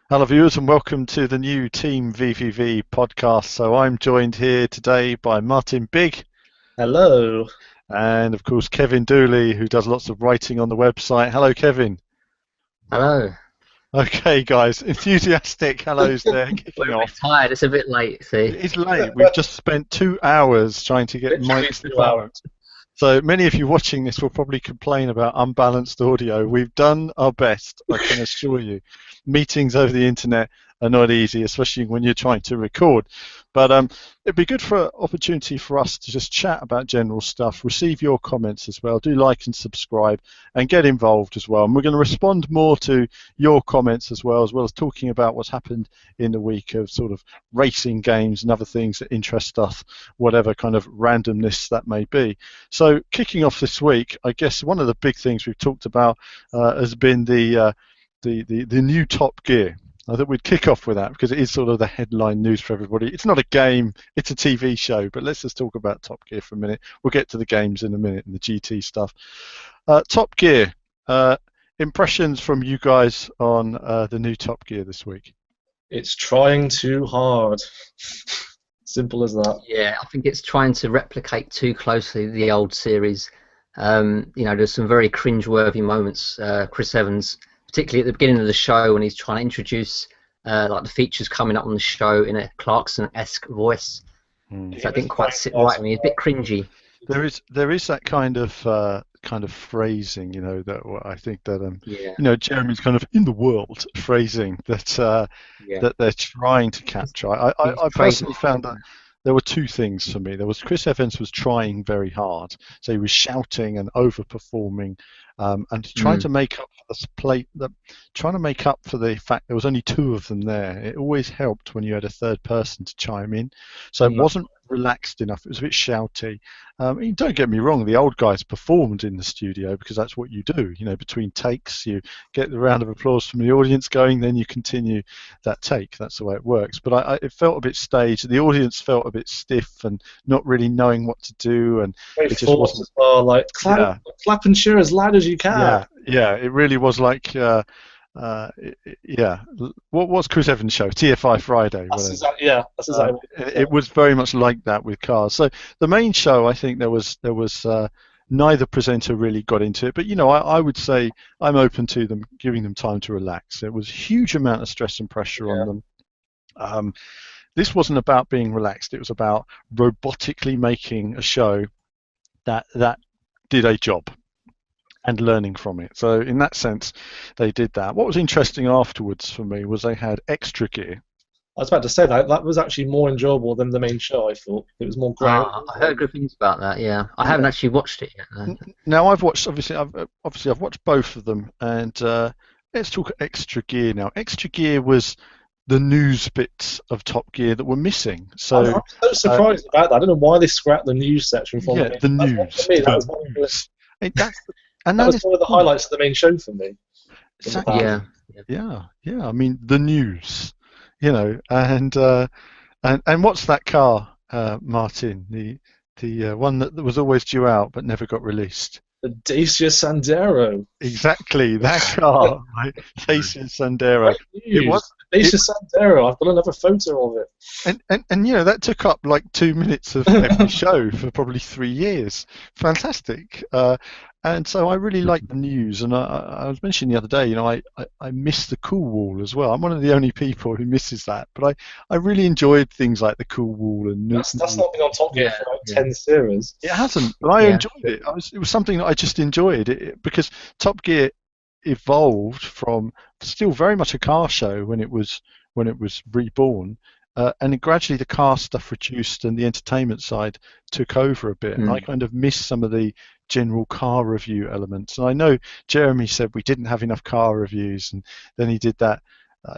Hello, viewers, and welcome to the new Team VVV podcast. So I'm joined here today by Martin Big Hello. and, of course, Kevin Dooley, who does lots of writing on the website. Hello, Kevin. Hello. Okay, guys, enthusiastic hellos there, We're kicking a bit off. tired. It's a bit late. See. It's late. We've just spent 2 hours trying to get Literally mics 2 hours. developed. So many of you watching this will probably complain about unbalanced audio. We've done our best, I can assure you. Meetings over the internet are not easy, especially when you're trying to record. But it'd be good for an opportunity for us to just chat about general stuff, receive your comments as well. Do like and subscribe and get involved as well. And we're going to respond more to your comments as well as talking about what's happened in the week of sort of racing games and other things that interest us, whatever kind of randomness that may be. So kicking off this week, I guess one of the big things we've talked about has been the new Top Gear. I thought we'd kick off with that because it is sort of the headline news for everybody. It's not a game, it's a TV show, but let's just talk about Top Gear for a minute. We'll get to the games in a minute and the GT stuff. Top Gear, impressions from you guys on the new Top Gear this week? It's trying too hard. Simple as that. Yeah, I think it's trying to replicate too closely the old series. There's some very cringe-worthy moments. Chris Evans, particularly at the beginning of the show when he's trying to introduce like the features coming up on the show in a Clarkson-esque voice. So I didn't quite sit right with me. It's a bit cringy. There is that kind of phrasing, I think that Yeah, Jeremy's kind of in the world phrasing that yeah. that they're trying to capture. I He's personally trademarked. found that there were two things for me. There was Chris Evans was trying very hard, so he was shouting and overperforming, and trying Mm, to make up for trying to make up for the fact there was only two of them there. It always helped when you had a third person to chime in, so it yeah, wasn't relaxed enough. It was a bit shouty. Don't get me wrong, the old guys performed in the studio because that's what you do. Between takes, you get the round of applause from the audience going, then you continue that take. That's the way it works. But it felt a bit staged. The audience felt a bit stiff and not really knowing what to do, and Very it just forced wasn't. as well. Like Yeah, clap and cheer as loud as you can. yeah. It really was like. Yeah. What was Chris Evans' show? TFI Friday, That's whatever. exactly yeah. That's exactly what It was very much like that with cars. So the main show, I think there was neither presenter really got into it. But I would say I'm open to them giving them time to relax. There was a huge amount of stress and pressure on yeah. them. Um, this wasn't about being relaxed. It was about robotically making a show that did a job and learning from it. So in that sense, they did that. What was interesting afterwards for me was they had extra gear. I was about to say that was actually more enjoyable than the main show. I thought it was more grounded. I heard good things about that. Yeah, I haven't Yeah. actually watched it yet, though. Now I've watched I've watched both of them, and let's talk extra gear now. Extra gear was the news bits of Top Gear that were missing. I'm So so uh, surprised about that. I don't know why they scrapped the news section from the yeah, main. the For news, me, the news. That's and that that was is one of the the point. highlights of the main show for me in the past. Exactly. Yeah, yeah. Yeah. I mean the news, and what's that car, Martin? The one that was always due out but never got released. The Dacia Sandero. Exactly, that car, right? Dacia Sandero. Great It news. was. The It Dacia Sandero. I've got another photo of it. and that took up like 2 minutes of every show for probably 3 years. Fantastic. And so I really like the news, and I was mentioning the other day, I miss the cool wall as well. I'm one of the only people who misses that, but I really enjoyed things like the cool wall and That's not been on Top Gear Yeah, for like yeah, 10 series. it hasn't, but I yeah. enjoyed it. It was something that I just enjoyed because Top Gear evolved from still very much a car show when it was reborn, and gradually the car stuff reduced and the entertainment side took over a bit. And I Mm. kind of missed some of the general car review elements. And I know Jeremy said we didn't have enough car reviews, and then he did that.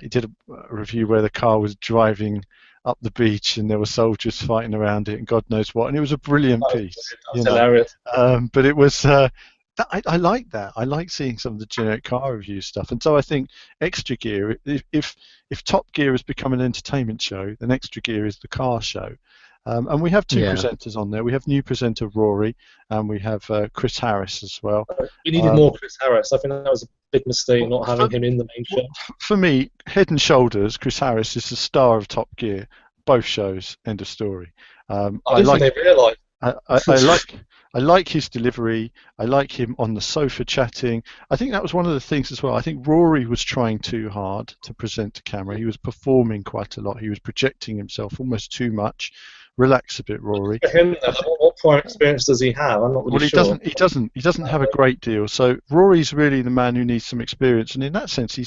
He did a review where the car was driving up the beach and there were soldiers fighting around it and God knows what. And it was a brilliant piece, That was hilarious. but it was. I like that. I like seeing some of the generic car review stuff, and so I think Extra Gear. If Top Gear has become an entertainment show, then Extra Gear is the car show, And we have two Yeah. presenters on there. We have new presenter Rory, and we have Chris Harris as well. We needed more Chris Harris. I think that was a big mistake not having him in the main show. For me, head and shoulders, Chris Harris is the star of Top Gear. Both shows, end of story. I didn't think they realised. I like his delivery. I like him on the sofa chatting. I think that was one of the things as well. I think Rory was trying too hard to present to camera. He was performing quite a lot. He was projecting himself almost too much. Relax a bit, Rory. For him, what prior experience does he have? I'm not really sure. He doesn't have a great deal. So Rory's really the man who needs some experience, and in that sense,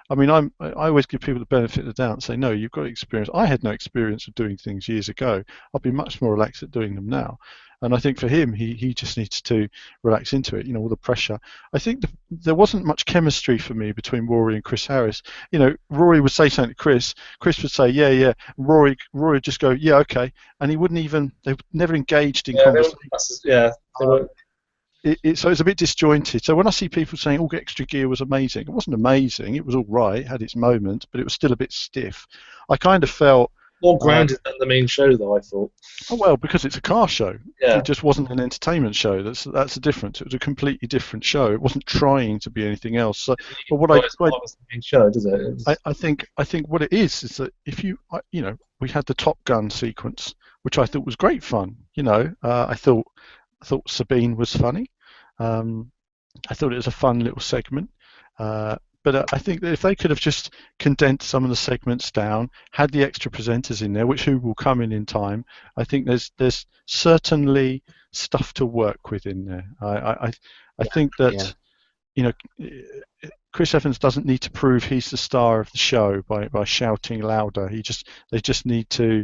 I always give people the benefit of the doubt and say, no, you've got experience. I had no experience of doing things years ago. I'll be much more relaxed at doing them now. And I think for him, he just needs to relax into it, all the pressure. I think there wasn't much chemistry for me between Rory and Chris Harris. Rory would say something to Chris would say, yeah. Rory would just go, yeah, okay. And they never engaged in conversation. They weren't. So it's a bit disjointed. So when I see people saying, oh, Extra Gear was amazing, it wasn't amazing. It was all right, had its moments, but it was still a bit stiff. I kind of felt... More grounded than the main show, though, I thought. Oh, well, because it's a car show. Yeah. It just wasn't an entertainment show. That's the difference. It was a completely different show. It wasn't trying to be anything else. So, but what was the main show, does it? I think what it is that if we had the Top Gun sequence, which I thought was great fun. I thought Sabine was funny. I thought it was a fun little segment. But I think that if they could have just condensed some of the segments down, had the extra presenters in there, who will come in time, I think there's certainly stuff to work with in there. I think that Chris Evans doesn't need to prove he's the star of the show by shouting louder. They just need to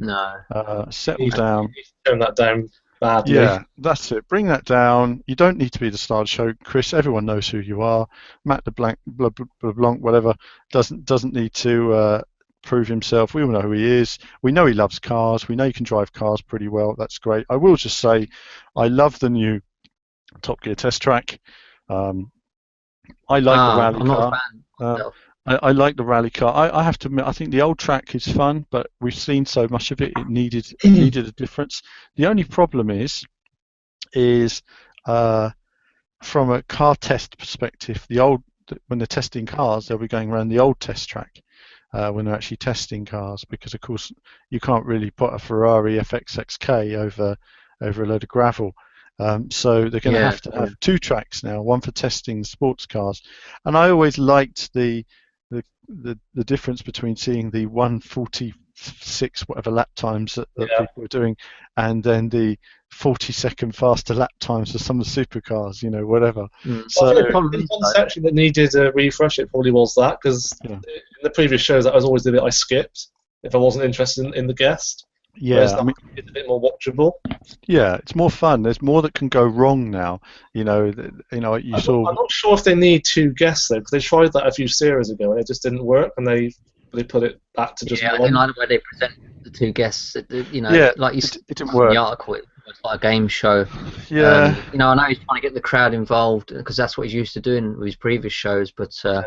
settle down. Tone that down badly. Yeah, that's it. Bring that down. You don't need to be the star of the show, Chris. Everyone knows who you are. Matt LeBlanc, whatever, doesn't need to prove himself. We all know who he is. We know he loves cars. We know he can drive cars pretty well. That's great. I will just say, I love the new Top Gear test track. I like the rally I'm car. not a fan. I like the rally car. I have to admit, I think the old track is fun, but we've seen so much of it. It needed a difference. The only problem is from a car test perspective, when they're testing cars, they'll be going around the old test track when they're actually testing cars, because of course you can't really put a Ferrari FXXK over a load of gravel. So they're going to have to have two tracks now, one for testing sports cars. And I always liked the difference between seeing the 1:46 whatever lap times that people were doing, and then the 40-second faster lap times for some of the supercars, whatever. So the one section that needed a refresh, it probably was that, because in the previous shows that was always the bit I skipped if I wasn't interested in the guest. Yeah, it's a bit more watchable. Yeah, it's more fun. There's more that can go wrong now. I'm not sure if they need two guests though, because they tried that a few series ago and it just didn't work, and they put it back to just one. I didn't like the way they presented the two guests. Like you said, it didn't work. The article, it was like a game show. Yeah. I know he's trying to get the crowd involved because that's what he's used to doing with his previous shows, but I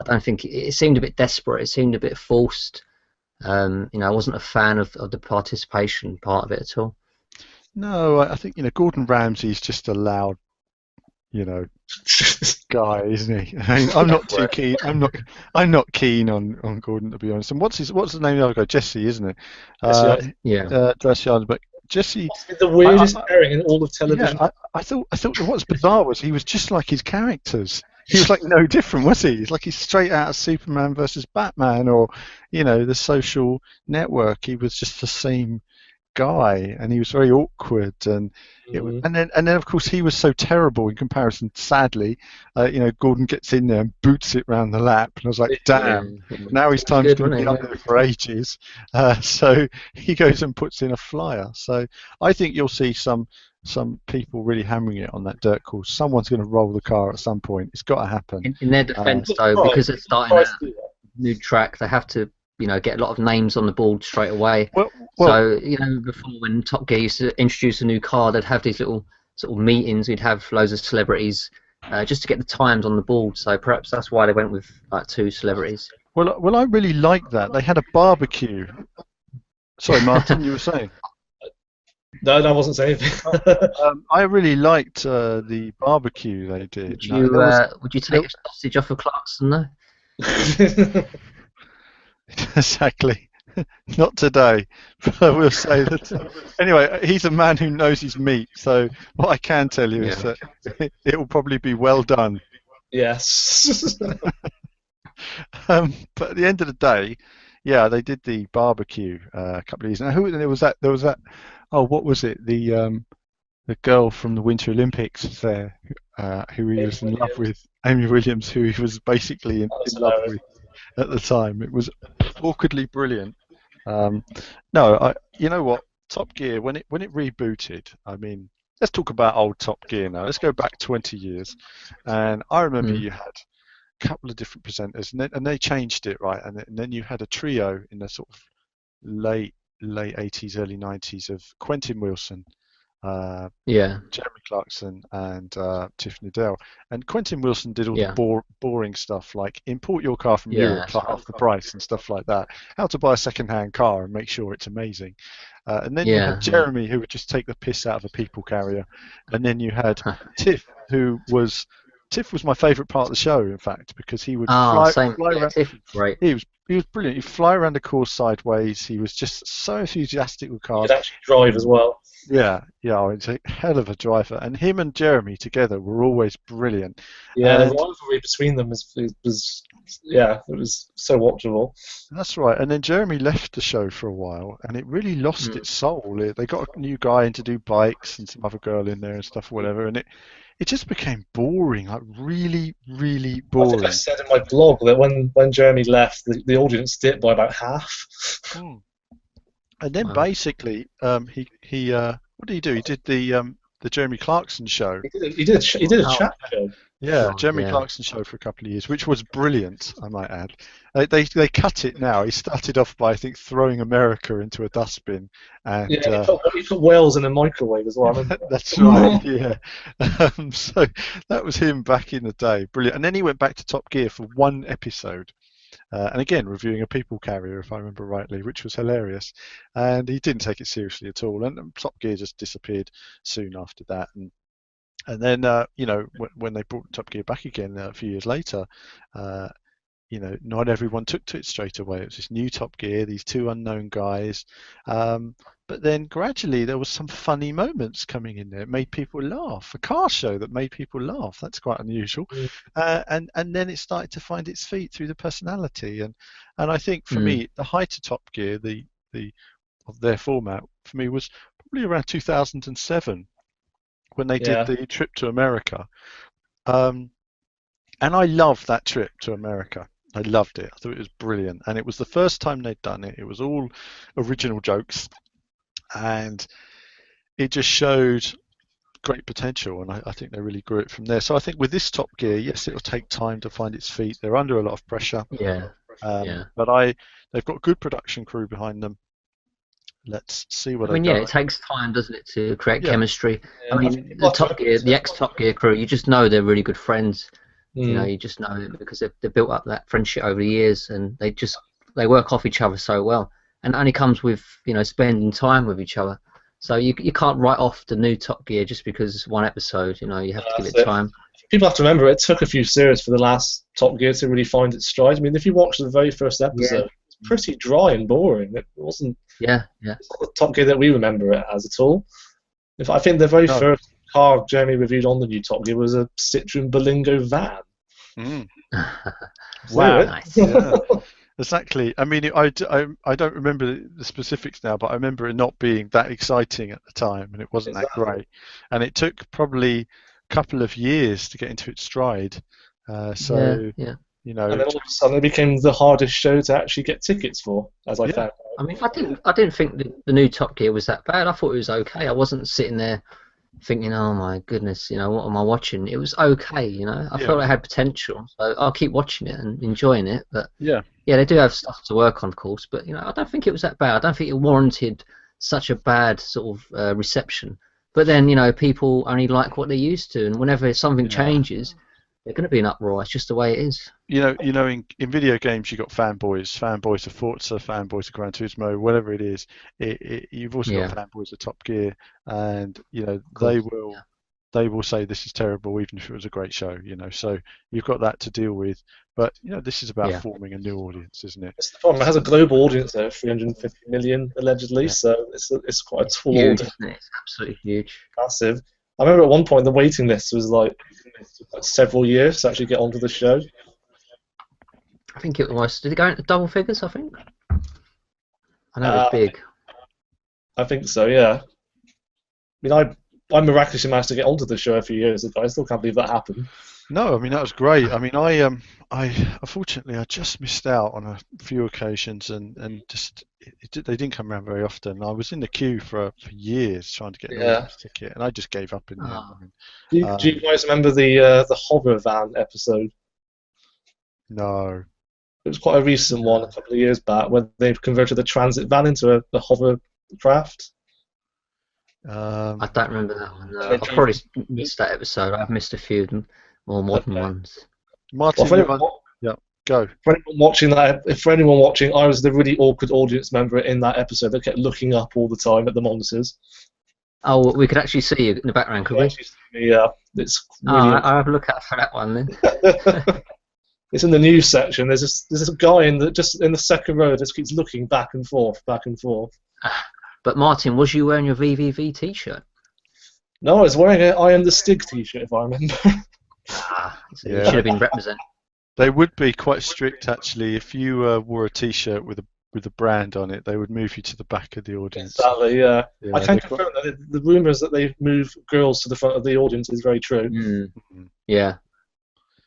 don't think it seemed a bit desperate. It seemed a bit forced. I wasn't a fan of the participation part of it at all. No, I think Gordon Ramsay's just a loud, guy, isn't he? I'm not too keen. I'm not keen on Gordon, to be honest. And what's the name of the other guy? Jesse, isn't it? Jesse Arnold. But Jesse, the weirdest pairing in all of television. Yeah, I thought what's bizarre was he was just like his characters. He was like no different, was he? He's like he's straight out of Superman versus Batman, or The Social Network. He was just the same guy, and he was very awkward, and and then of course he was so terrible in comparison. Sadly, Gordon gets in there and boots it round the lap, and I was like, damn, now his time's going to be up there for ages. So he goes and puts in a flyer. So I think you'll see some people really hammering it on that dirt course. Someone's going to roll the car at some point. It's got to happen. In their defence, though, because it's starting a new track, they have to, get a lot of names on the board straight away. So, before when Top Gear used to introduce a new car, they'd have these little sort of meetings. We'd have loads of celebrities just to get the times on the board. So perhaps that's why they went with like two celebrities. Well, I really liked that. They had a barbecue. Sorry, Martin, you were saying? No, I wasn't saying anything. I really liked the barbecue they did. Would No, you there was would you take a sausage off of Clarkson though? exactly not today, but I will say that. Anyway, he's a man who knows his meat, so what I can tell you is that it will probably be well done. Yes. But at the end of the day, yeah, they did the barbecue a couple of years. Now, who there was that? There was that. Oh, what was it? The girl from the Winter Olympics there, who he was in love with, Amy Williams, who he was basically in love with at the time. It was awkwardly brilliant. No, you know what? Top Gear when it rebooted. I mean, let's talk about old Top Gear now. Let's go back 20 years, and I remember you had a couple of different presenters, and they changed it, right, and then you had a trio in the sort of late 80s, early 90s of Quentin Wilson, Jeremy Clarkson, and Tiffany Dell. And Quentin Wilson did all the boring stuff like import your car from Europe for half the price and stuff like that. How to buy a second-hand car and make sure it's amazing. And then you had Jeremy, who would just take the piss out of a people carrier. And then you had Tiff, Tiff was my favourite part of the show, in fact, because he would fly around. Tiff was great. He was brilliant. He'd fly around the course sideways. He was just so enthusiastic with cars. He could actually drive as well. Yeah, he's a hell of a driver. And him and Jeremy together were always brilliant. Yeah, the rivalry between them was it was so watchable. That's right. And then Jeremy left the show for a while, and it really lost its soul. They got a new guy in to do bikes and some other girl in there and stuff, or whatever, and it just became boring, like really, really boring. I think I said in my blog that when Jeremy left, the audience dipped by about half. And then basically, he what did he do? He did the Jeremy Clarkson show. He did a chat show. Yeah, Jeremy Clarkson show for a couple of years, which was brilliant, I might add. They cut it now. He started off by, I think, throwing America into a dustbin. And, he put Wales in a microwave as well. That's right, yeah. So that was him back in the day. Brilliant. And then he went back to Top Gear for one episode. And again, reviewing a people carrier, if I remember rightly, which was hilarious. And he didn't take it seriously at all. And Top Gear just disappeared soon after that. And then, when they brought Top Gear back again a few years later, not everyone took to it straight away. It was this new Top Gear, these two unknown guys. But then gradually there was some funny moments coming in there. It made people laugh. A car show that made people laugh. That's quite unusual. And then it started to find its feet through the personality. And I think for me, the height of Top Gear, of their format, for me was probably around 2007. When they did the trip to America. And I loved that trip to America. I loved it. I thought it was brilliant. And it was the first time they'd done it. It was all original jokes. And it just showed great potential. And I think they really grew it from there. So I think with this Top Gear, yes, it'll take time to find its feet. They're under a lot of pressure. But they've got a good production crew behind them. Let's see what it takes time, doesn't it, to create chemistry. I mean, the ex-Top Gear crew, you just know they're really good friends. You just know it because they've built up that friendship over the years, and they work off each other so well. And it only comes with spending time with each other. So you can't write off the new Top Gear just because it's one episode. You have to give it time. People have to remember it took a few series for the last Top Gear to really find its stride. I mean, if you watch the very first episode, it's pretty dry and boring. It wasn't. It's not the Top Gear that we remember it as at all. I think the very first car Jeremy reviewed on the new Top Gear was a Citroen Berlingo van. Wow. Nice. Yeah. Exactly. I mean, I don't remember the specifics now, but I remember it not being that exciting at the time, and it wasn't that great. And it took probably a couple of years to get into its stride. And then all of a sudden it became the hardest show to actually get tickets for, as I found out. I mean, I didn't think the new Top Gear was that bad. I thought it was okay. I wasn't sitting there thinking, oh my goodness, what am I watching? It was okay, I felt it had potential. So I'll keep watching it and enjoying it. But they do have stuff to work on, of course. But I don't think it was that bad. I don't think it warranted such a bad sort of reception. But then people only like what they're used to, and whenever something changes, they're going to be an uproar. It's just the way it is. In video games you've got fanboys of Forza, fanboys of Gran Turismo, whatever it is. You've also got fanboys of Top Gear, and they will say this is terrible even if it was a great show. So you've got that to deal with. But this is about forming a new audience, isn't it? It's the problem. It has a global audience there, 350 million allegedly. So it's quite a tall huge, audience. isn't it? It's absolutely huge. Massive. I remember at one point the waiting list was like several years to actually get onto the show. I think it was. Did it go into double figures? I think. I know it was big. I think so. Yeah. I mean, I miraculously managed to get onto the show a few years ago. I still can't believe that happened. No, I mean that was great. I mean, I unfortunately I just missed out on a few occasions, and just they didn't come around very often. I was in the queue for years trying to get an audience ticket, and I just gave up in the end. Do you guys remember the hover van episode? No. It was quite a recent one, a couple of years back, where they've converted the transit van into a hovercraft. I don't remember that one. I've probably missed that episode. I've missed a few of them, more modern ones. Martin, go. For anyone watching, I was the really awkward audience member in that episode that kept looking up all the time at the monitors. Oh, we could actually see you in the background, could we? Yeah, it's. Really I'll have a look out for that one then. It's in the news section. There's this guy in the second row that just keeps looking back and forth. But Martin, was you wearing your VVV T-shirt? No, I was wearing an I Am the Stig T-shirt, if I remember. So you should have been represented. They would be quite strict actually. If you wore a T-shirt with a brand on it, they would move you to the back of the audience. Exactly, yeah. I can confirm that the rumours that they move girls to the front of the audience is very true. Mm. Yeah.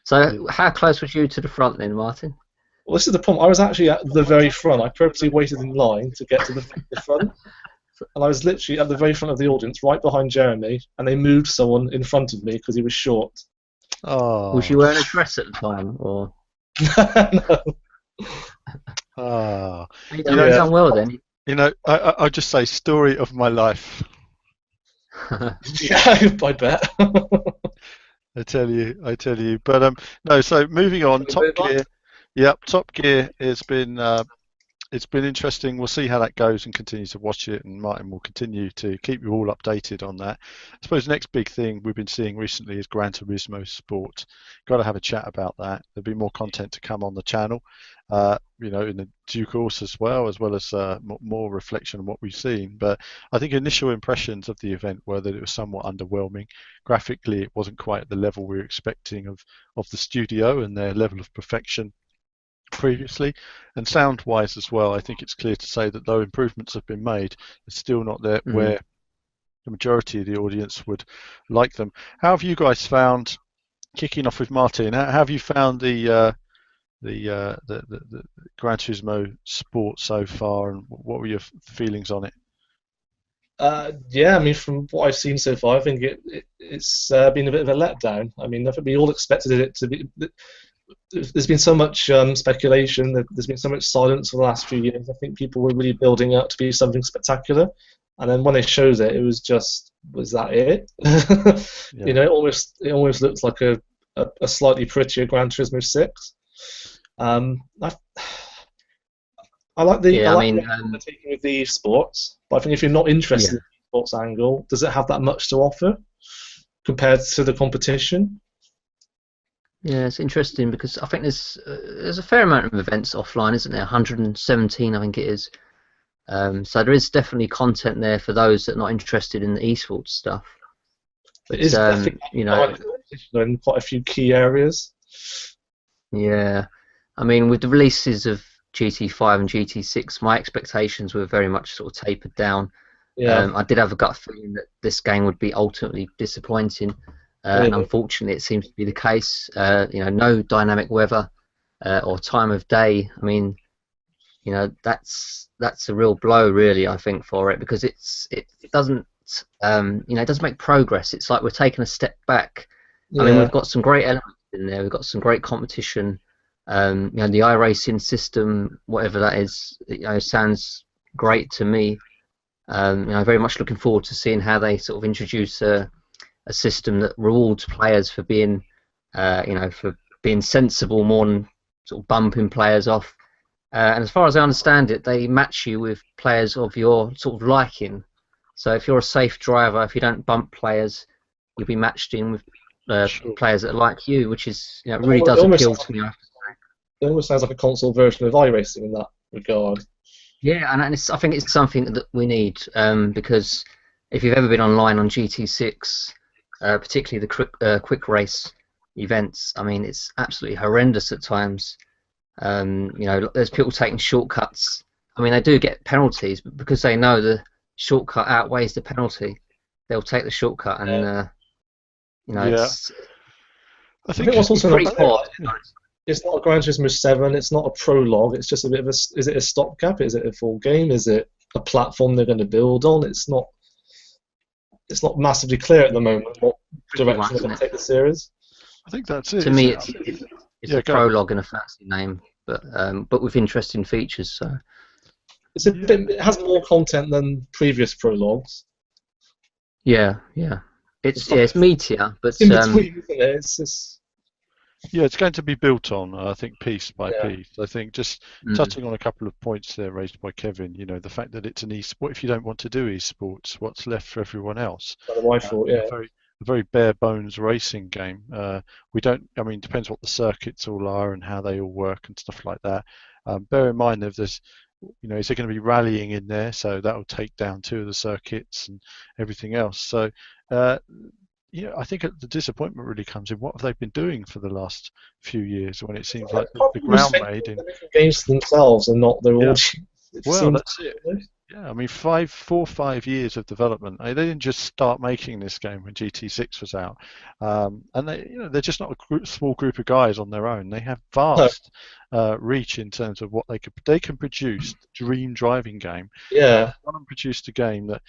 So how close was you to the front then, Martin? Well, this is the problem. I was actually at the very front. I purposely waited in line to get to the front. And I was literally at the very front of the audience, right behind Jeremy, and they moved someone in front of me because he was short. Oh. Was you wearing a dress at the time, or? No. Oh. You done well then. I'll just say, story of my life. Yeah, I bet. I tell you. But no. So moving on, Top Gear. Yep, Top Gear has been it's been interesting. We'll see how that goes and continue to watch it, and Martin will continue to keep you all updated on that. I suppose the next big thing we've been seeing recently is Gran Turismo Sport. Got to have a chat about that. There'll be more content to come on the channel, in the due course as well as more reflection on what we've seen. But I think initial impressions of the event were that it was somewhat underwhelming. Graphically, it wasn't quite at the level we were expecting of the studio and their level of perfection previously, and sound-wise as well. I think it's clear to say that though improvements have been made, it's still not there where the majority of the audience would like them. How have you guys found, kicking off with Martin, how have you found the Gran Turismo Sport so far, and what were your feelings on it? Yeah, I mean, from what I've seen so far, I think it's been a bit of a letdown. I mean, I think we all expected it to be. There's been so much speculation. There's been so much silence for the last few years. I think people were really building up to be something spectacular, and then when they showed it, it was that it? Yeah. It almost looks like a slightly prettier Gran Turismo 6. I like the taking with the sports, but I think if you're not interested in the sports angle, does it have that much to offer compared to the competition? Yeah, it's interesting because I think there's a fair amount of events offline, isn't there? 117, I think it is. So there is definitely content there for those that are not interested in the esports stuff. But, it is in quite a few key areas. Yeah, I mean, with the releases of GT5 and GT6, my expectations were very much sort of tapered down. Yeah. I did have a gut feeling that this game would be ultimately disappointing. And unfortunately, it seems to be the case. No dynamic weather or time of day. I mean, that's a real blow, really. I think for it because it doesn't it doesn't make progress. It's like we're taking a step back. Yeah. I mean, we've got some great elements in there. We've got some great competition. The iRacing system, whatever that is, sounds great to me. Very much looking forward to seeing how they sort of introduce a system that rewards players for being for being sensible more than sort of bumping players off. And as far as I understand it, they match you with players of your sort of liking. So if you're a safe driver, if you don't bump players, you'll be matched in with Sure. players that like you, which is really does appeal to me. It almost sounds like a console version of iRacing in that regard. Yeah, and I think it's something that we need because if you've ever been online on GT6, particularly the quick race events, I mean, it's absolutely horrendous at times. There's people taking shortcuts. I mean, they do get penalties, but because they know the shortcut outweighs the penalty, they'll take the shortcut, and it's. I think what's also pretty poor. It's not a Gran Turismo 7. It's not a prologue. It's just a bit of a. Is it a stopgap? Is it a full game? Is it a platform they're going to build on? It's not. It's not massively clear at the moment what direction they're going to take the series. I think that's it. To me, it's a prologue and a fancy name, but with interesting features. So it has more content than previous prologues. Yeah. It's meatier, but in between, isn't it? It's just. Yeah, it's going to be built on, I think, piece by piece. I think just touching on a couple of points there raised by Kevin, the fact that it's an e-sport. If you don't want to do esports, what's left for everyone else? My fault, yeah. A very bare bones racing game. We don't. I mean, depends what the circuits all are and how they all work and stuff like that. Bear in mind, if there's, is there going to be rallying in there? So that will take down 2 of the circuits and everything else. So. I think the disappointment really comes in what have they been doing for the last few years when it seems like the ground made in games themselves and not their audience. Well, that's it. Yeah, I mean, 4 or 5 years of development. They didn't just start making this game when GT6 was out, and they're just not a small group of guys on their own. They have vast reach in terms of what they can produce. Dream driving game. Yeah, and produced a game that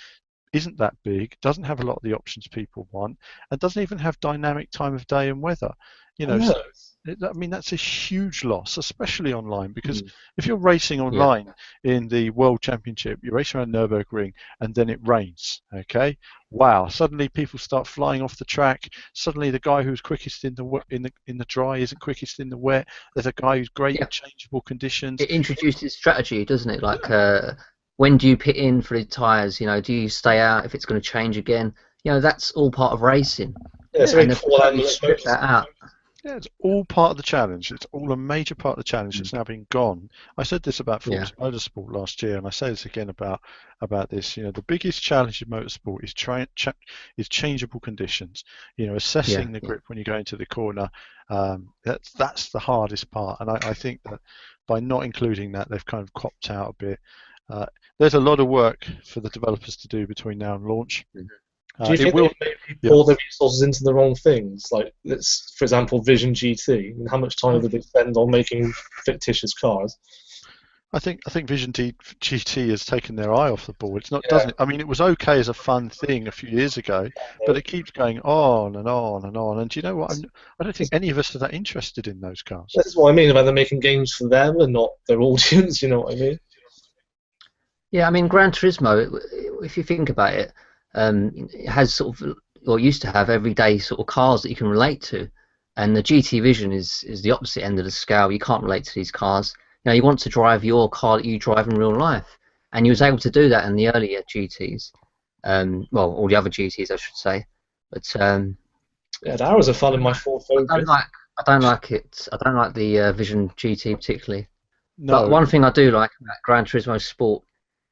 isn't that big, doesn't have a lot of the options people want, and doesn't even have dynamic time of day and weather. So, I mean, that's a huge loss, especially online, because if you're racing online in the World Championship, you're racing around Nürburgring, and then it rains. Okay, wow! Suddenly people start flying off the track. Suddenly the guy who's quickest in the dry isn't quickest in the wet. There's a guy who's great in changeable conditions. It introduces strategy, doesn't it? Like. When do you pit in for the tyres? Do you stay out if it's going to change again? That's all part of racing. Yeah, it's and if you strip that out. Yeah, it's all part of the challenge. It's all a major part of the challenge that's now been gone. I said this about Forza Motorsport last year, and I say this again about this. The biggest challenge in motorsport is changeable conditions. Assessing the grip when you go into the corner. That's the hardest part, and I think that by not including that, they've kind of copped out a bit. There's a lot of work for the developers to do between now and launch. Do you think they maybe pour the resources into the wrong things? Like, for example, Vision GT. And how much time did they spend on making fictitious cars? I think Vision GT has taken their eye off the ball. It's not, doesn't it? I mean, it was okay as a fun thing a few years ago, but it keeps going on and on and on. And do you know what? I don't think any of us are that interested in those cars. That's what I mean about them making games for them and not their audience. You know what I mean? Yeah, I mean, Gran Turismo, if you think about it, it has sort of, or used to have, everyday sort of cars that you can relate to, and the GT Vision is the opposite end of the scale. You can't relate to these cars. You want to drive your car that you drive in real life, and you was able to do that in the earlier GTs. Well, all the other GTs, I should say. But the hours are fun in my Ford Focus. I don't like it. I don't like the Vision GT particularly. No. But one thing I do like about Gran Turismo Sport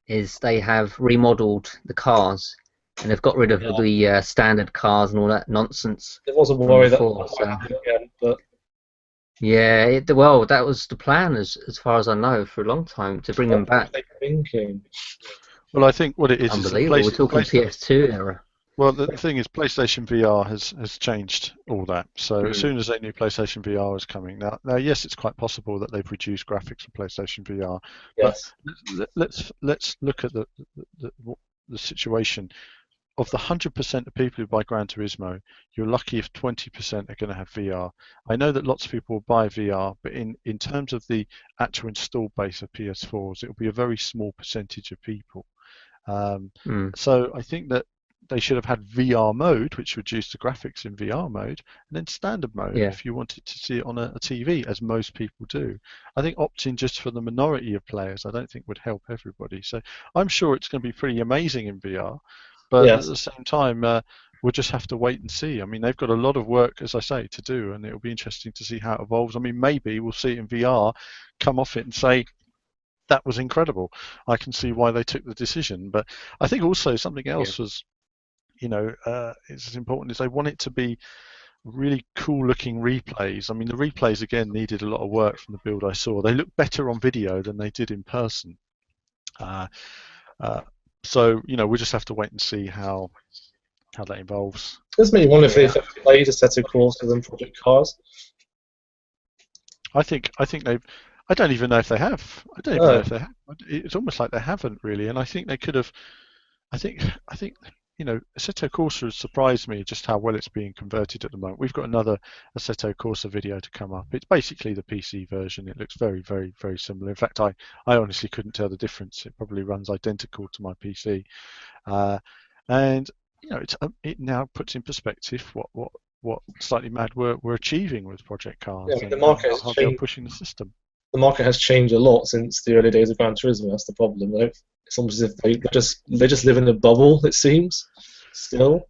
is they have remodeled the cars, and they've got rid of the standard cars and all that nonsense. There was a worry that again, but well, that was the plan, as far as I know, for a long time, to bring them back. Well, I think what it is unbelievable. We're talking PS2 era. Well, the thing is, PlayStation VR has changed all that. So as soon as a new PlayStation VR was coming, now yes, it's quite possible that they've reduced graphics for PlayStation VR. Yes. But let's look at the situation. Of the 100% of people who buy Gran Turismo, you're lucky if 20% are going to have VR. I know that lots of people will buy VR, but in terms of the actual installed base of PS4s, it will be a very small percentage of people. So I think that they should have had VR mode, which reduced the graphics in VR mode, and then standard mode Yeah. if you wanted to see it on a TV, as most people do. I think opting just for the minority of players, I don't think would help everybody. So I'm sure it's going to be pretty amazing in VR, but at Yes. the same time, we'll just have to wait and see. I mean, they've got a lot of work, as I say, to do, and it'll be interesting to see how it evolves. I mean, maybe we'll see it in VR, come off it and say, that was incredible. I can see why they took the decision. But I think also something else was, it's as important as they want it to be really cool looking replays. I mean, the replays again needed a lot of work from the build I saw. They look better on video than they did in person. So we'll just have to wait and see how that evolves. This made me wonder if they've played a set of courses in Project Cars. I think they've. I don't even know if they have. I don't even know if they have. It's almost like they haven't really, and I think they could have. I think Assetto Corsa has surprised me just how well it's being converted at the moment. We've got another Assetto Corsa video to come up. It's basically the PC version. It looks very, very, very similar. In fact, I honestly couldn't tell the difference. It probably runs identical to my PC, and it now puts in perspective what Slightly Mad were achieving with Project Cars. Yeah, I mean, the market has how they're changed. pushing the system. The market has changed a lot since the early days of Gran Turismo. That's the problem, though. It's almost as if they just live in a bubble. It seems still.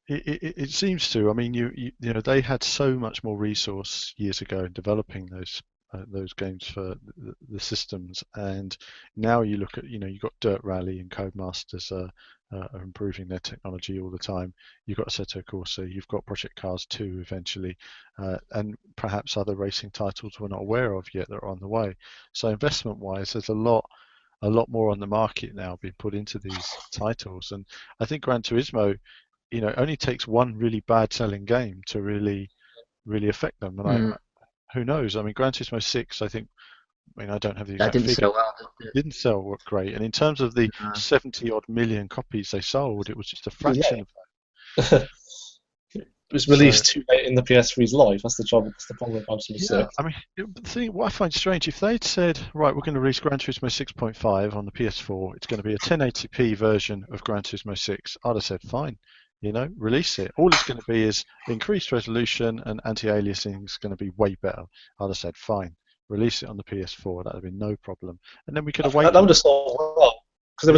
It seems to. I mean, they had so much more resource years ago in developing those games for the systems, and now you look at you've got Dirt Rally and Codemasters are improving their technology all the time. You've got Assetto Corsa, you've got Project Cars 2 eventually, and perhaps other racing titles we're not aware of yet that are on the way. So investment-wise, there's a lot more on the market now being put into these titles, and I think Gran Turismo, only takes one really bad selling game to really affect them. And who knows? I mean, Gran Turismo 6, I don't have the exact figure. Sell well. Didn't sell great, and in terms of the 70-odd million copies they sold, it was just a fraction of that. It was released too late in the PS3's life. That's the trouble. That's the problem with Gran Turismo 6. I mean, what I find strange, if they'd said, right, we're going to release Gran Turismo 6.5 on the PS4, it's going to be a 1080p version of Gran Turismo 6, I'd have said, fine, release it. All it's going to be is increased resolution, and anti-aliasing is going to be way better. I'd have said, fine, release it on the PS4. That would have been no problem, and then we could have waited. That would have solved well. Because there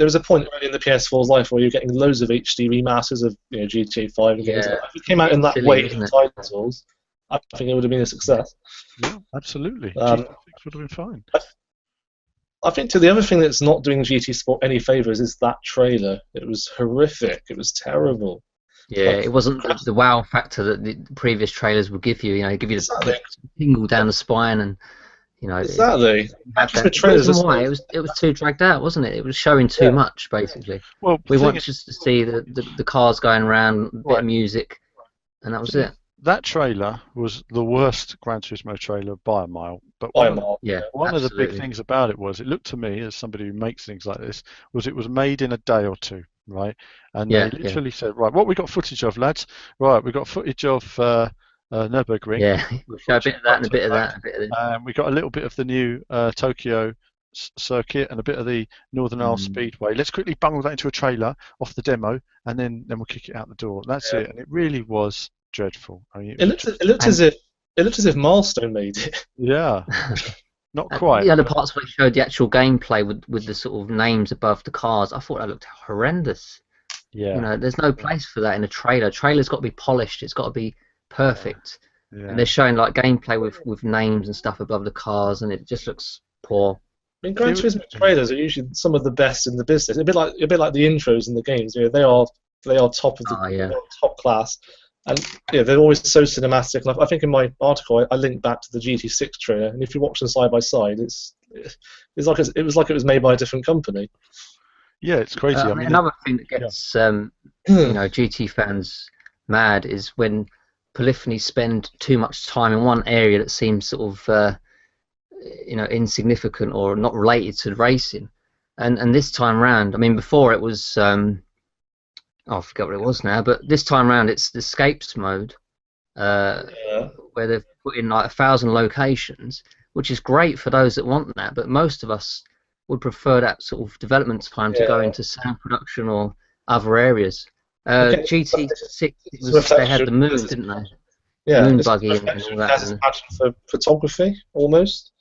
was a point early in the PS4's life where you're getting loads of HD remasters of GTA 5 and games. If it came out in that way of titles, I think it would have been a success. Yeah, absolutely. GTA 6 would have been fine. I think the other thing that's not doing GT Sport any favours is that trailer. It was horrific. It was terrible. Yeah, it wasn't the wow factor that the previous trailers would give you. Give you the tingle down the spine, and exactly. It was too dragged out, wasn't it? It was showing too much, basically. Well, we want just to see the cars going around, a bit of music, and that was it. That trailer was the worst Gran Turismo trailer by a mile. But one of the big things about it was, it looked to me, as somebody who makes things like this, was it was made in a day or two, right? And they literally said, right, what we got footage of, lads? Right, we got footage of Nürburgring. Yeah, we show a bit of that and a bit of that. And we got a little bit of the new Tokyo circuit and a bit of the Northern Isles Speedway. Let's quickly bundle that into a trailer off the demo, and then we'll kick it out the door. That's it. And it really was dreadful. I mean, it looked as if Milestone made it. Yeah, not quite. The other parts where they showed the actual gameplay with the sort of names above the cars, I thought that looked horrendous. Yeah. There's no place for that in a trailer. Trailer's got to be polished. It's got to be perfect. Yeah. And they're showing like gameplay with names and stuff above the cars, and it just looks poor. I mean, Gran Turismo trailers are usually some of the best in the business. A bit like the intros in the games. They are top of the top class. And they're always so cinematic. And I think in my article I linked back to the GT6 trailer, and if you watch them side by side, it was like it was made by a different company. Yeah, it's crazy. I mean, another thing that gets GT fans mad is when polyphonies spend too much time in one area that seems sort of insignificant or not related to racing. And this time round, I mean, before it was. I forget what it was now, but this time around it's the escapes mode, where they've put in like 1,000 locations, which is great for those that want that. But most of us would prefer that sort of development time to go into sound production or other areas. Okay. GT6 they had the moon, didn't they? Yeah, Moon it's buggy a and all reflection of that. Kaz's passion for photography, almost.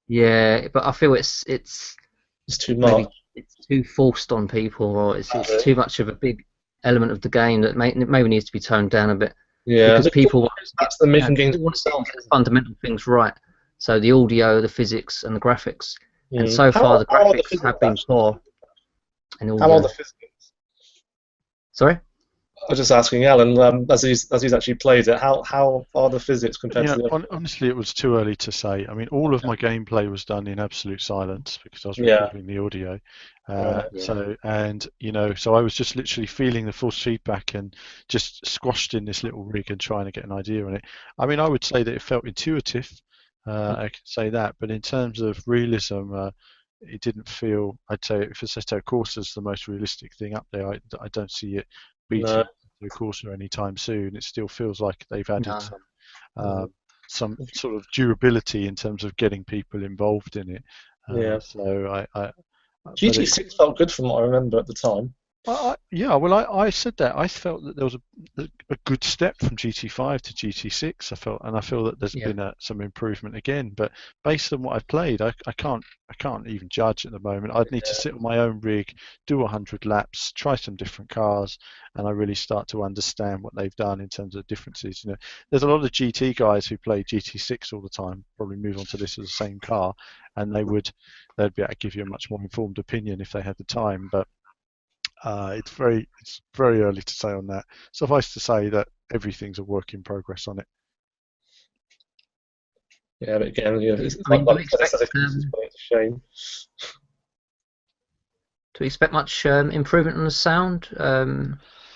Yeah, but I feel it's It's too much. maybe it's too forced on people, or it's too much of a big element of the game that maybe needs to be toned down a bit. Yeah, Because people want that's the making games. want to get the fundamental things right. So the audio, the physics, and the graphics. And so How far the are the graphics physics have been actually? poor. And How are audio. the physics? Sorry? I was just asking Alan, as he's actually played it, how are the physics compared to the other? Honestly, it was too early to say. I mean, all of my gameplay was done in absolute silence because I was Yeah. recording the audio. Right. So I was just literally feeling the force feedback and just squashed in this little rig and trying to get an idea on it. I mean, I would say that it felt intuitive. I can say that, but in terms of realism, it didn't feel. I'd say if Assetto Corsa's the most realistic thing up there, I don't see it beating No. the Corsa anytime soon. It still feels like they've added some sort of durability in terms of getting people involved in it. Yeah. So GT6 felt good from what I remember at the time. I said that I felt that there was a good step from GT5 to GT6. I feel that there's been some improvement again. But based on what I've played, I can't even judge at the moment. I'd need to sit on my own rig, do 100 laps, try some different cars, and I really start to understand what they've done in terms of differences. You know, there's a lot of GT guys who play GT6 all the time, probably move on to this as the same car, and they'd be able to give you a much more informed opinion if they had the time. But it's very early to say on that. Suffice to say that everything's a work in progress on it. Yeah, but again, it's I mean, it's a shame. Do we expect much improvement on the sound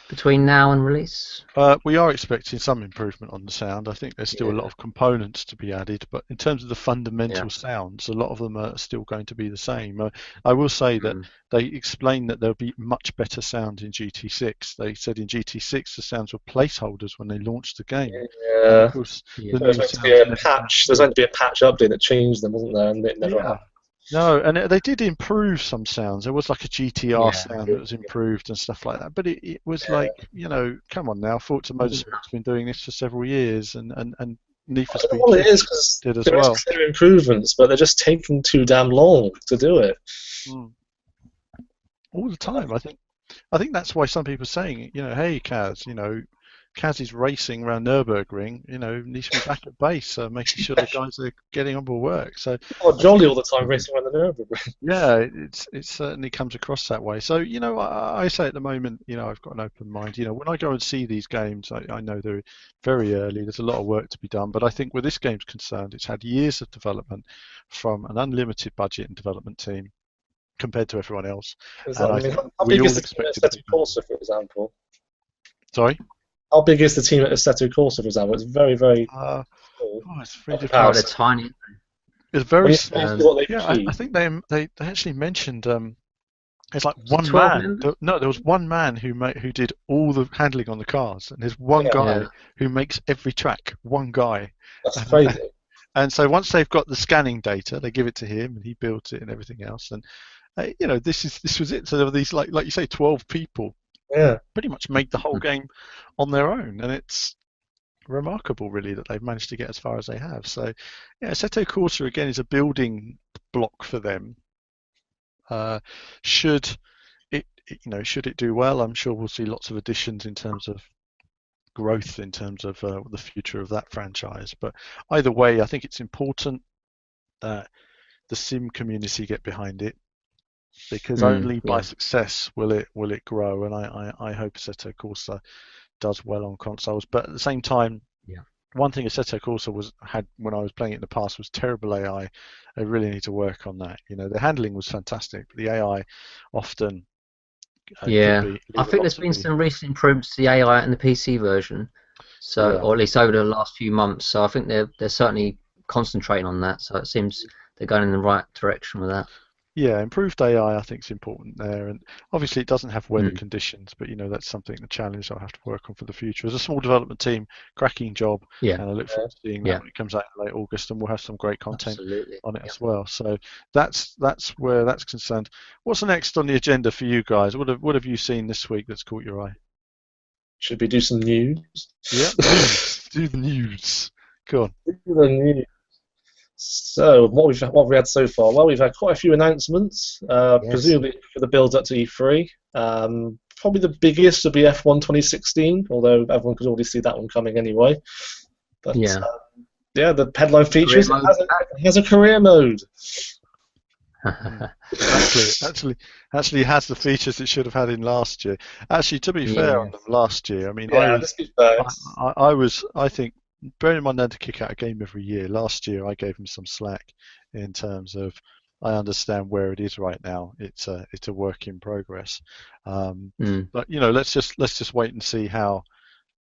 between now and release? We are expecting some improvement on the sound. I think there's still a lot of components to be added, but in terms of the fundamental sounds, a lot of them are still going to be the same. I will say that they explained that there'll be much better sound in GT6. They said in GT6 the sounds were placeholders when they launched the game. Yeah. And of course, there's going to be a patch. There's going to be a patch update that changed them, wasn't there? And it never happened. No, and they did improve some sounds. There was like a GTR sound that was improved and stuff like that. But it was like, come on now, Forza Motorsport's been doing this for several years, and Need for Speed it is, because did as there well. Is clear improvements, but they're just taking too damn long to do it. All the time, I think that's why some people are saying, hey Kaz, Kaz is racing around Nürburgring, needs to be back at base, making sure the guys are getting on with work. So jolly all the time racing around the Nürburgring. Yeah, it certainly comes across that way. So I say at the moment, I've got an open mind. When I go and see these games, I know they're very early. There's a lot of work to be done, but I think where this game's concerned, it's had years of development from an unlimited budget and development team compared to everyone else. How big is the team at Assetto Corsa, for example? Sorry? How big is the team at Assetto Corsa, for example? It's very, very small. It's very different. They're tiny. It's very small. I think they actually mentioned there's like one man. There was one man who did all the handling on the cars, and there's one guy who makes every track. One guy. That's crazy. And so once they've got the scanning data, they give it to him, and he builds it and everything else. And this was it. So there were these like you say, 12 people. Pretty much made the whole game on their own, and it's remarkable really that they've managed to get as far as they have. So Assetto Corsa again is a building block for them. Should it do well, I'm sure we'll see lots of additions in terms of growth, in terms of the future of that franchise. But either way, I think it's important that the sim community get behind it, because only by success will it grow, and I hope Assetto Corsa does well on consoles. But at the same time, one thing Assetto Corsa had when I was playing it in the past was terrible AI. They really need to work on that. The handling was fantastic, but the AI often I think there's been some recent improvements to the AI in the PC version, or at least over the last few months. So I think they're certainly concentrating on that. So it seems they're going in the right direction with that. Yeah, improved AI I think is important there, and obviously it doesn't have weather Mm. conditions, but that's something, the challenge I'll have to work on for the future. As a small development team, cracking job, Yeah, and I look forward to seeing that yeah, when it comes out in late August, and we'll have some great content absolutely. on it Yeah. as well. So that's where that's concerned. What's next on the agenda for you guys? What have you seen this week that's caught your eye? Should we do some news? Yeah, news. Do the news. Go on. Do the news. So what have we had so far? Well, we've had quite a few announcements, Yes. presumably for the build up to E3. Probably the biggest would be F1 2016, although everyone could already see that one coming anyway. But Yeah. yeah, the headline Career features, mode. it has a career mode. Actually has the features it should have had in last year. Actually, to be fair on Yeah. them last year, I mean, Yeah, let's be fair. I think, bearing in mind they had to kick out a game every year. Last year, I gave them some slack in terms of, I understand where it is right now. It's a work in progress. Mm. But let's just wait and see how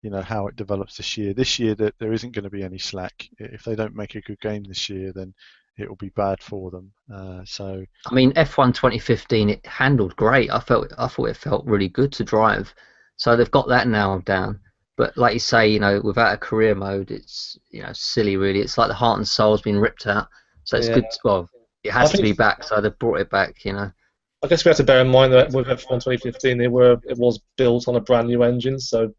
it develops this year. This year, that there isn't going to be any slack. If they don't make a good game this year, then it will be bad for them. So I mean, F1 2015 it handled great. I thought it felt really good to drive. So they've got that now down. But like you say, without a career mode, it's silly really. It's like the heart and soul's been ripped out. So it's Yeah, good. Well, it I has to think be back. So they've brought it back. I guess we have to bear in mind that with F1 2015, it was built on a brand new engine, so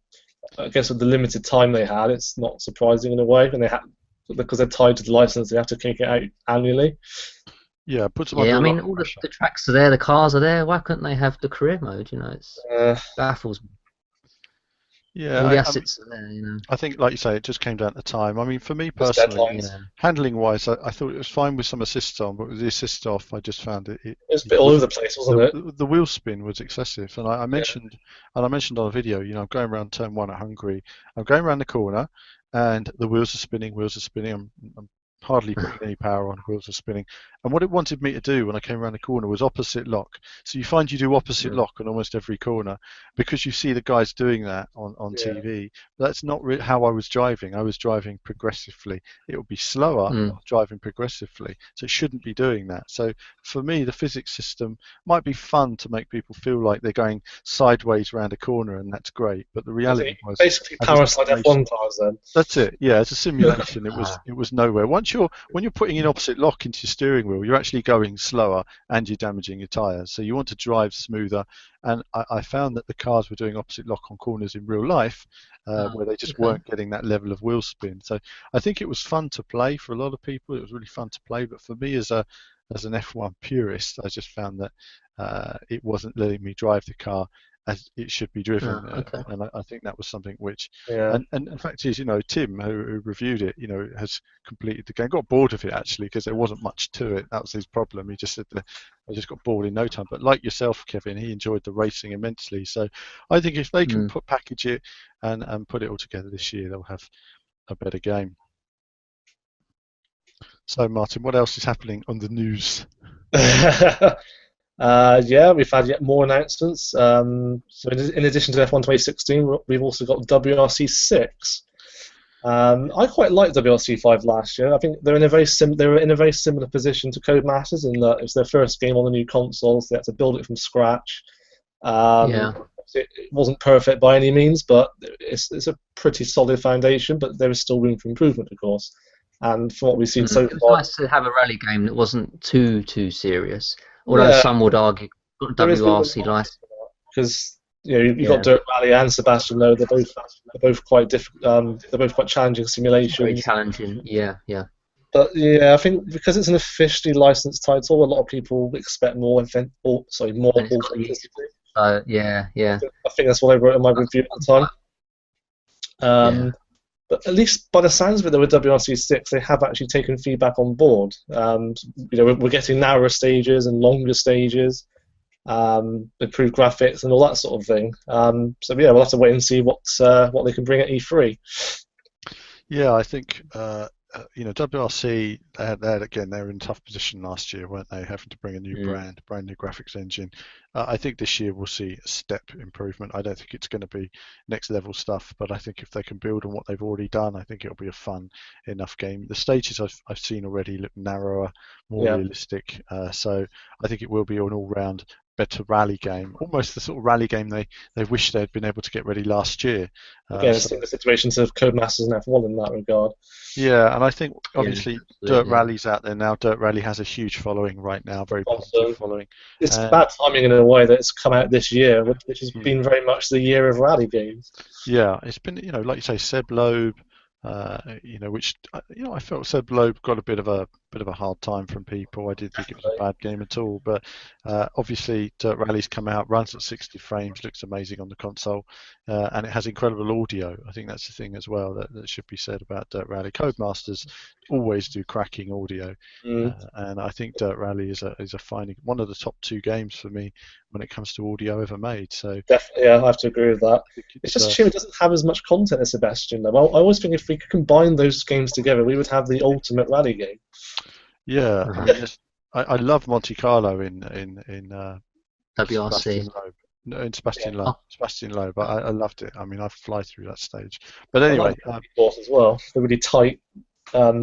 I guess with the limited time they had, it's not surprising in a way, and they had because they're tied to the license, they have to kick it out annually. yeah, puts them under Yeah, I a lot mean, of all the, pressure. the tracks are there, the cars are there. Why couldn't they have the career mode? It Uh, baffles me. Yeah, All the I mean, assets are there. I think, like you say, it just came down to time. I mean, for me there's personally, deadlines. Yeah. handling wise, I thought it was fine with some assist on, but with the assist off, I just found It was a bit all over the place, wasn't it? the wheel spin was excessive. And I mentioned on a video, I'm going around turn one at Hungary. I'm going around the corner, and the wheels are spinning. Wheels are spinning. I'm hardly putting any power on. Wheels are spinning. And what it wanted me to do when I came around the corner was opposite lock. So you find you do opposite Mm. lock on almost every corner because you see the guys doing that on Yeah. TV. That's not how I was driving. I was driving progressively. It would be slower, but I Mm. was driving progressively. So it shouldn't be doing that. So for me, the physics system might be fun to make people feel like they're going sideways around a corner, and that's great. But the So reality was, basically, as a power slide simulation, F1 cars then. that's it. Yeah, as a simulation, it was Ah. it was nowhere. When you're putting in opposite lock into your steering wheel, you're actually going slower and you're damaging your tyres. So you want to drive smoother. And I found that the cars were doing opposite lock on corners in real life, where they just Okay. weren't getting that level of wheel spin. So I think it was fun to play for a lot of people. It was really fun to play, but for me as an F1 purist, I just found that it wasn't letting me drive the car as it should be driven, Okay. and I think that was something which, Yeah. and in fact is, Tim who reviewed it, has completed the game, got bored of it actually because there wasn't much to it. That was his problem. He just said that I just got bored in no time. But like yourself, Kevin, he enjoyed the racing immensely. So I think if they can Mm. package it and put it all together this year, they'll have a better game. So Martin, what else is happening on the news? Yeah, we've had yet more announcements. So in addition to F1 2016, we've also got WRC 6. I quite liked WRC 5 last year. I think they were in a very similar position to Codemasters in that it was their first game on the new consoles. They had to build it from scratch. Yeah. It wasn't perfect by any means, but it's a pretty solid foundation. But there is still room for improvement, of course. And from what we've seen so It was far, nice to have a rally game that wasn't too serious. Although yeah, some would argue there is a bit of a WRC license. because you've Yeah. got Dirt Rally and Sebastian Loeb. They're both quite they're both quite challenging Very simulations. challenging. Yeah. But yeah, I think because it's an officially licensed title, a lot of people expect more more And it's got the authenticity. yeah. I think that's what I wrote in my review at the time. Yeah. But at least by the sounds of it, with WRC 6, they have actually taken feedback on board. We're getting narrower stages and longer stages, improved graphics and all that sort of thing. So yeah, we'll have to wait and see what they can bring at E3. Yeah, I think WRC, they were in a tough position last year, weren't they? Having to bring a new brand new graphics engine. I think this year we'll see a step improvement. I don't think it's going to be next level stuff, but I think if they can build on what they've already done, I think it'll be a fun enough game. The stages I've seen already look narrower, more realistic. So I think it will be an all-round better rally game, almost the sort of rally game they wish they'd been able to get ready last year. Again, it's the situations of Codemasters and F1 in that regard. Yeah, and I think obviously Dirt Rally's out there now. Dirt Rally has a huge following right now, very positive following. It's bad timing in a way that it's come out this year, which has been very much the year of rally games. Yeah, it's been, like you say, Seb Loeb, which I felt Seb Loeb got a bit of a hard time from people. I didn't think it was a bad game at all, but obviously Dirt Rally's come out, runs at 60 frames, looks amazing on the console, and it has incredible audio. I think that's the thing as well that should be said about Dirt Rally. Codemasters always do cracking audio, and I think Dirt Rally is a finding, one of the top 2 games for me when it comes to audio ever made. So definitely, I have to agree with that. It's just a shame it doesn't have as much content as Sebastian, though. I always think if we could combine those games together, we would have the ultimate rally game. Yeah, I love Monte Carlo in WRC. In Sebastian Loeb. I loved it. I mean, I fly through that stage. But anyway, as well, the really tight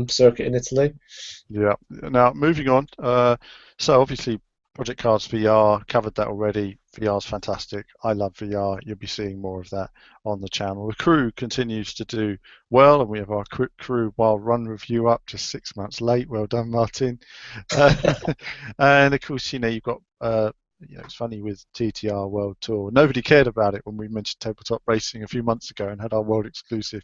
circuit in Italy. Yeah. Now moving on. So obviously, Project Cards VR, covered that already. VR's fantastic. I love VR. You'll be seeing more of that on the channel. The crew continues to do well, and we have our crew wild run review up, just 6 months late. Well done, Martin. And of course, you've got it's funny with TTR World Tour. Nobody cared about it when we mentioned tabletop racing a few months ago and had our world exclusive,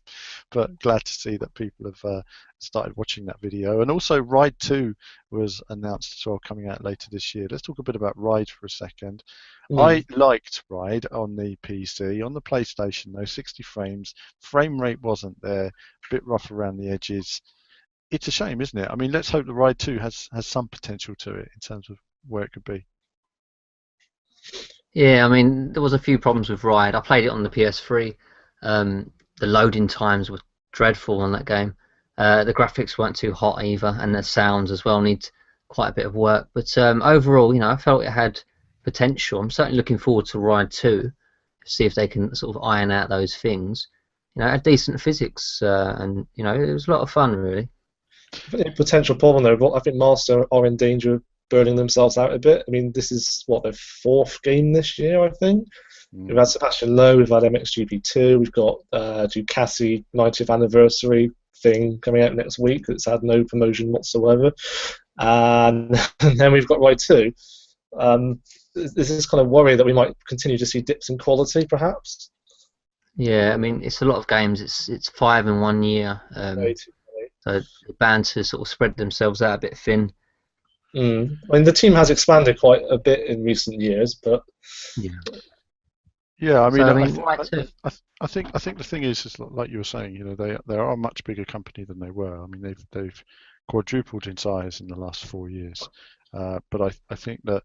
but glad to see that people have started watching that video. And also Ride 2 was announced as well, coming out later this year. Let's talk a bit about Ride for a second. I liked Ride on the PC. On the PlayStation though, 60 frames, frame rate wasn't there, a bit rough around the edges. It's a shame, isn't it? I mean, let's hope that Ride 2 has some potential to it in terms of where it could be. Yeah, I mean, there was a few problems with Ride. I played it on the PS3. The loading times were dreadful on that game. The graphics weren't too hot either, and the sounds as well need quite a bit of work. But overall, I felt it had potential. I'm certainly looking forward to Ride 2, see if they can sort of iron out those things. It had decent physics, and it was a lot of fun, really. A potential problem though, I think Master are in danger of burning themselves out a bit. I mean, this is their 4th game this year, I think. We've had Sebastian Loeb, we've had MXGP2, we've got Ducati 90th anniversary thing coming out next week that's had no promotion whatsoever, and then we've got Ride 2. This is kind of worry that we might continue to see dips in quality, perhaps. Yeah, I mean, it's a lot of games. It's 5 in 1 year, so they're bound to sort of spread themselves out a bit thin. I mean, the team has expanded quite a bit in recent years, but yeah, I mean, I think the thing is like you were saying, they are a much bigger company than they were. I mean, they've quadrupled in size in the last 4 years, but I think that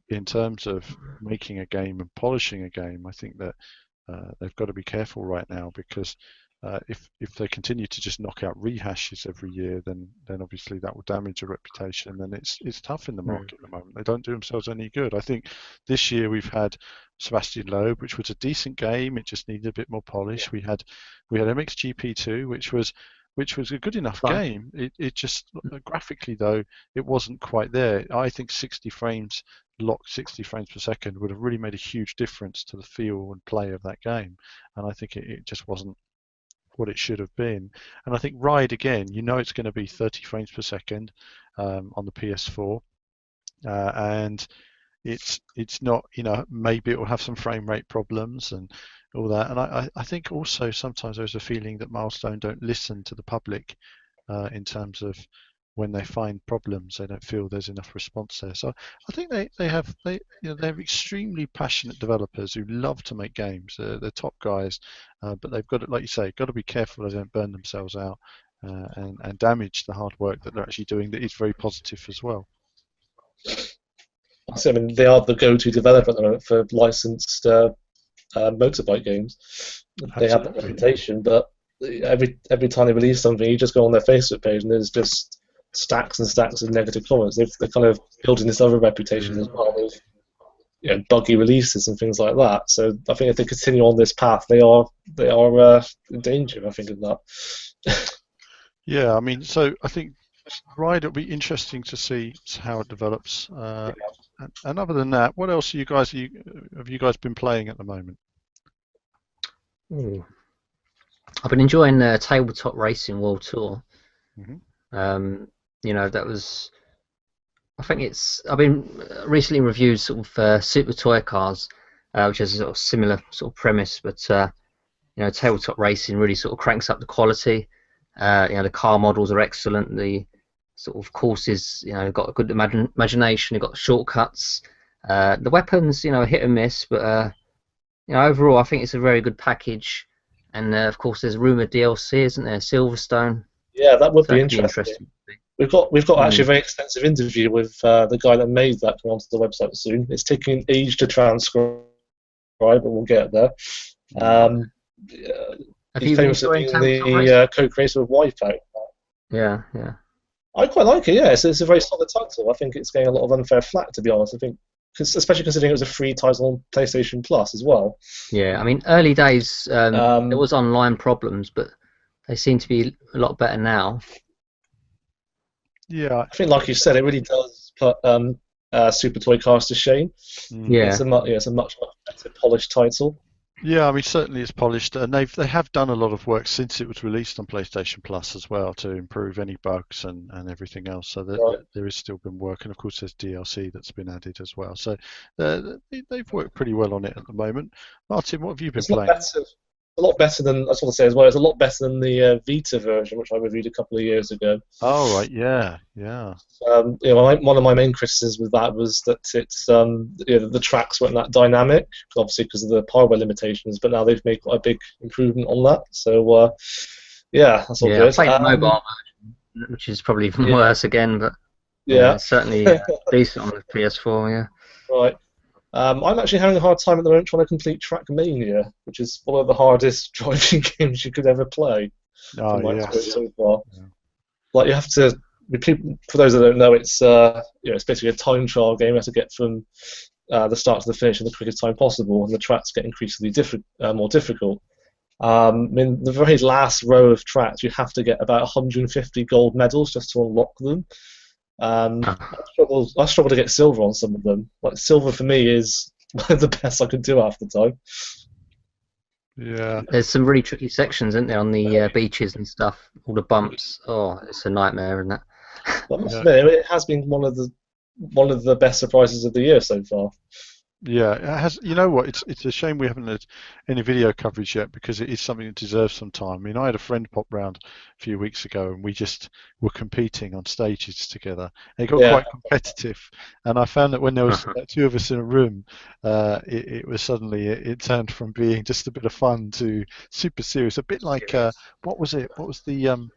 in terms of making a game and polishing a game, I think that they've got to be careful right now, because if they continue to just knock out rehashes every year, then obviously that will damage a reputation, and it's tough in the market at the moment. They don't do themselves any good. I think this year we've had Sebastian Loeb, which was a decent game. It just needed a bit more polish. We had MXGP2, which was a good enough game. It just graphically though it wasn't quite there. I think 60 frames per second would have really made a huge difference to the feel and play of that game, and I think it just wasn't what it should have been. And I think Ride, again, it's going to be 30 frames per second on the PS4, and it's not, maybe it will have some frame rate problems and all that. And I think also sometimes there's a feeling that Milestone don't listen to the public in terms of when they find problems, they don't feel there's enough response there. So I think they're extremely passionate developers who love to make games. They're top guys, but they've got to, like you say, got to be careful they don't burn themselves out and damage the hard work that they're actually doing. That is very positive as well. I mean, they are the go-to developer at the moment for licensed motorbike games. Absolutely. They have that reputation, but every time they release something, you just go on their Facebook page and there's just stacks and stacks of negative comments. They're kind of building this other reputation as well with buggy releases and things like that. So I think if they continue on this path, they are in danger. I think of that. Yeah, I mean, so I think Ride will be interesting to see how it develops. And other than that, what else have you guys been playing at the moment? Ooh. I've been enjoying Tabletop Racing World Tour. That was. I think I've been recently reviewed sort of Super Toy Cars, which has a sort of similar sort of premise, but Tabletop Racing really sort of cranks up the quality. The car models are excellent. The sort of courses, got a good imagination. You've got shortcuts. The weapons, are hit and miss, but overall, I think it's a very good package. And of course, there's rumored DLC, isn't there? Silverstone. Yeah, that would be interesting. We've got actually a very extensive interview with the guy that made that come onto the website soon. It's taking age to transcribe, but we'll get there. He's famous for being the co-creator of Wipeout. Yeah. I quite like it. Yeah, it's a very solid title. I think it's getting a lot of unfair flack, to be honest. I think, especially considering it was a free title on PlayStation Plus as well. Yeah, I mean, early days there was online problems, but they seem to be a lot better now. Yeah, I think, like you said, it really does put Super Toy Cars to shame. Yeah, it's a much better polished title. Yeah, I mean, certainly it's polished, and they have done a lot of work since it was released on PlayStation Plus as well to improve any bugs and everything else. So there has still been work, and of course there's DLC that's been added as well. So they've worked pretty well on it at the moment. Martin, what have you been playing? A lot better than, I just want to say as well, it's a lot better than the Vita version, which I reviewed a couple of years ago. Oh, right, yeah. One of my main criticisms with that was that it's the tracks weren't that dynamic, obviously because of the hardware limitations, but now they've made quite a big improvement on that. So, that's all good. I played the mobile version, which is probably even worse again, but certainly decent on the PS4, yeah. Right. I'm actually having a hard time at the moment trying to complete Trackmania, which is one of the hardest driving games you could ever play. Oh, yes. So far. Yeah. Like, you have to, for those that don't know, it's basically a time trial game. You have to get from the start to the finish in the quickest time possible, and the tracks get increasingly more difficult. In the very last row of tracks, you have to get about 150 gold medals just to unlock them. I struggle to get silver on some of them. Like, silver for me is the best I could do half the time. Yeah. There's some really tricky sections, isn't there, on the beaches and stuff? All the bumps. Oh, it's a nightmare, isn't it? But I must admit, it has been one of the best surprises of the year so far. Yeah, it has. You know what? It's a shame we haven't had any video coverage yet, because it is something that deserves some time. I mean, I had a friend pop round a few weeks ago, and we just were competing on stages together. And it got quite competitive, and I found that when there was two of us in a room, it was suddenly it turned from being just a bit of fun to super serious. A bit like what was it? What was the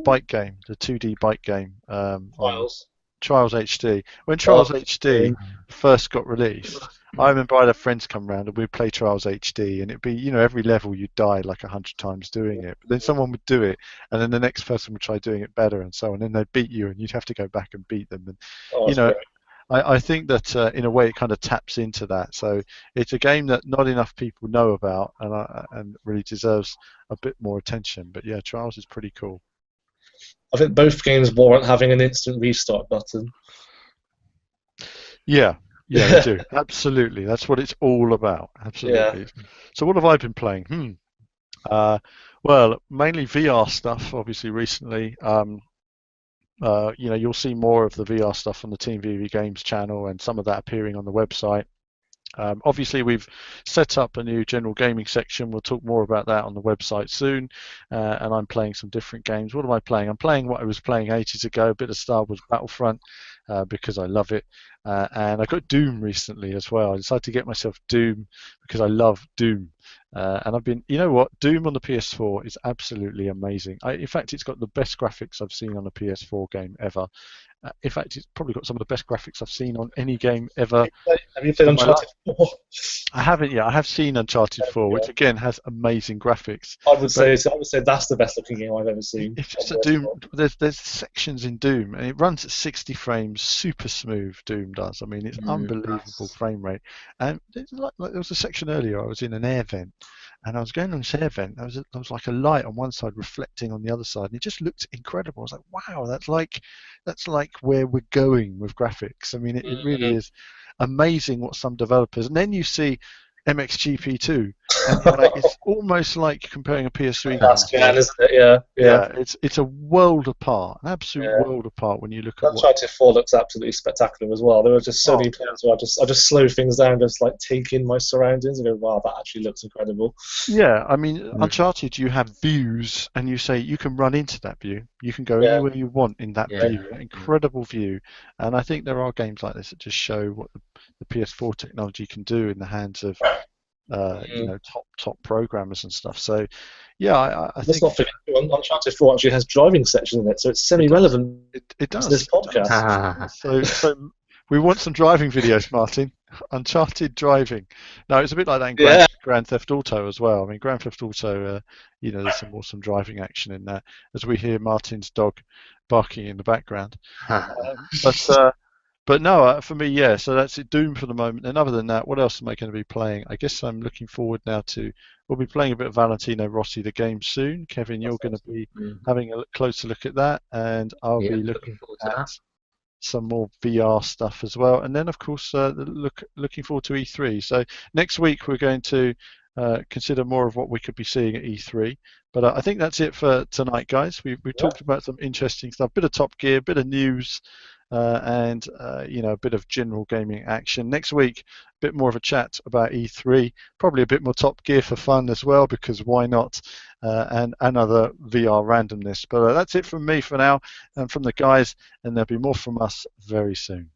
bike game, the 2D bike game? Trials HD. When Trials HD first got released, I remember I had friends come round and we'd play Trials HD, and it'd be, every level you'd die like 100 times doing it. But then someone would do it, and then the next person would try doing it better, and so on. And then they'd beat you, and you'd have to go back and beat them. And I think that in a way it kind of taps into that. So it's a game that not enough people know about, and really deserves a bit more attention. But yeah, Trials is pretty cool. I think both games warrant having an instant restart button. Yeah, they do. Absolutely. That's what it's all about. Absolutely. Yeah. So what have I been playing? Well, mainly VR stuff, obviously, recently. You'll see more of the VR stuff on the Team VVV Games channel, and some of that appearing on the website. Obviously, we've set up a new general gaming section. We'll talk more about that on the website soon. And I'm playing some different games. What am I playing? I'm playing what I was playing ages ago, a bit of Star Wars Battlefront, because I love it. And I got Doom recently as well. I decided to get myself Doom because I love Doom. And I've been, you know what, Doom on the PS4 is absolutely amazing. In fact, it's got the best graphics I've seen on a PS4 game ever. In fact, it's probably got some of the best graphics I've seen on any game ever. Have you played Uncharted 4? I haven't yet. I have seen Uncharted 4, which again has amazing graphics. I would say that's the best looking game I've ever seen. It's just a Doom. There's sections in Doom, and it runs at 60 frames, super smooth. Doom does. I mean, it's unbelievable frame rate. And there was a section earlier. I was in an air vent, and I was going on this air vent. There was like a light on one side reflecting on the other side, and it just looked incredible. I was like, wow, that's like where we're going with graphics. I mean, it really is amazing what some developers. And then you see MXGP2, and you're like, it's almost like comparing a PS3 game. That's Gran, isn't it? Yeah. It's a world apart, an absolute world apart when you look at Uncharted 4 looks absolutely spectacular as well. There were just so many places where I just slow things down, just like take in my surroundings and go, wow, that actually looks incredible. Yeah, I mean, Uncharted, you have views, and you say you can run into that view. You can go anywhere you want in that view. Incredible view. And I think there are games like this that just show what the PS4 technology can do in the hands of top programmers and stuff. So yeah, I think not forget, Uncharted 4 actually has driving sections in it, so it's semi-relevant. It does. To this podcast. So we want some driving videos, Martin. Uncharted driving. No, it's a bit like that in Grand Theft Auto as well. I mean, Grand Theft Auto, there's some awesome driving action in that, as we hear Martin's dog barking in the background. But no, for me, yeah. So that's it. Doom for the moment. And other than that, what else am I going to be playing? I guess I'm looking forward now to. We'll be playing a bit of Valentino Rossi, the game, soon. Kevin, you're going to be having a closer look at that, and I'll be looking at some more VR stuff as well. And then, of course, looking forward to E3. So next week we're going to consider more of what we could be seeing at E3. But I think that's it for tonight, guys. We talked about some interesting stuff, bit of Top Gear, bit of news. And a bit of general gaming action. Next week, a bit more of a chat about E3, probably a bit more Top Gear for fun as well, because why not? And other VR randomness. But that's it from me for now, and from the guys, and there'll be more from us very soon.